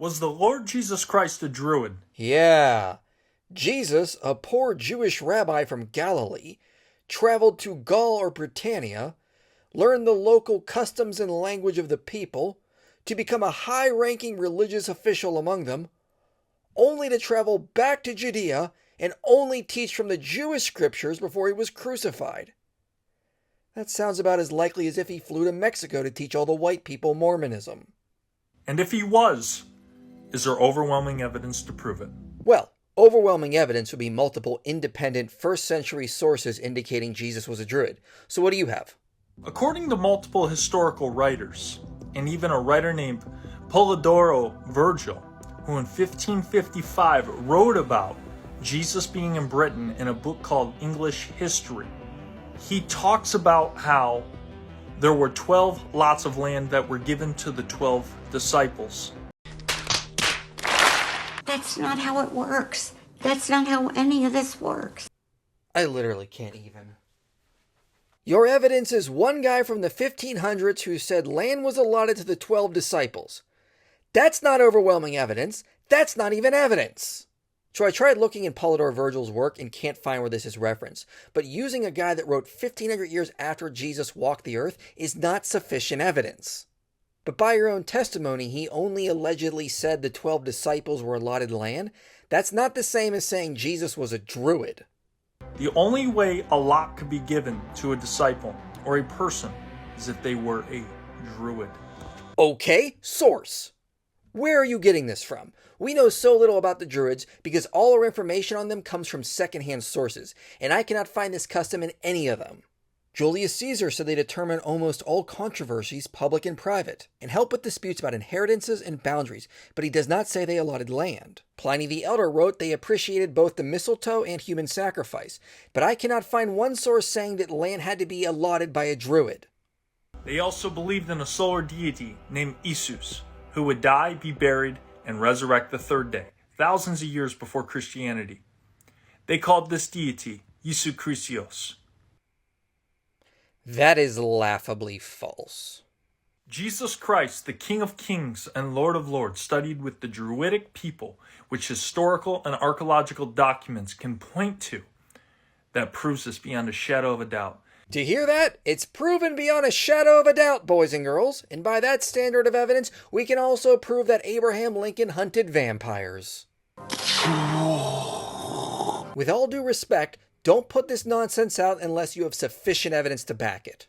Was the Lord Jesus Christ a Druid? Yeah. Jesus, a poor Jewish rabbi from Galilee, traveled to Gaul or Britannia, learned the local customs and language of the people, to become a high-ranking religious official among them, only to travel back to Judea and only teach from the Jewish scriptures before he was crucified. That sounds about as likely as if he flew to Mexico to teach all the white people Mormonism. And if he was, is there overwhelming evidence to prove it? Well, overwhelming evidence would be multiple independent first-century sources indicating Jesus was a Druid. So what do you have? According to multiple historical writers, and even a writer named Polydoro Virgil, who in 1555 wrote about Jesus being in Britain in a book called English History, he talks about how there were 12 lots of land that were given to the 12 disciples. That's not how it works. That's not how any of this works. I literally can't even. Your evidence is one guy from the 1500s who said land was allotted to the 12 disciples. That's not overwhelming evidence. That's not even evidence. So I tried looking in Polydore Virgil's work and can't find where this is referenced. But using a guy that wrote 1500 years after Jesus walked the earth is not sufficient evidence. But by your own testimony, he only allegedly said the 12 disciples were allotted land. That's not the same as saying Jesus was a Druid. The only way a lot could be given to a disciple or a person is if they were a Druid. Okay, source. Where are you getting this from? We know so little about the Druids because all our information on them comes from secondhand sources, and I cannot find this custom in any of them. Julius Caesar said they determine almost all controversies, public and private, and help with disputes about inheritances and boundaries, but he does not say they allotted land. Pliny the Elder wrote they appreciated both the mistletoe and human sacrifice, but I cannot find one source saying that land had to be allotted by a Druid. They also believed in a solar deity named Isus, who would die, be buried, and resurrect the third day, thousands of years before Christianity. They called this deity Jesu Christos. That is laughably false. Jesus Christ, the King of Kings and Lord of Lords, studied with the Druidic people, which historical and archaeological documents can point to. That proves this beyond a shadow of a doubt. Do you hear that? It's proven beyond a shadow of a doubt, boys and girls. And by that standard of evidence, we can also prove that Abraham Lincoln hunted vampires. With all due respect, don't put this nonsense out unless you have sufficient evidence to back it.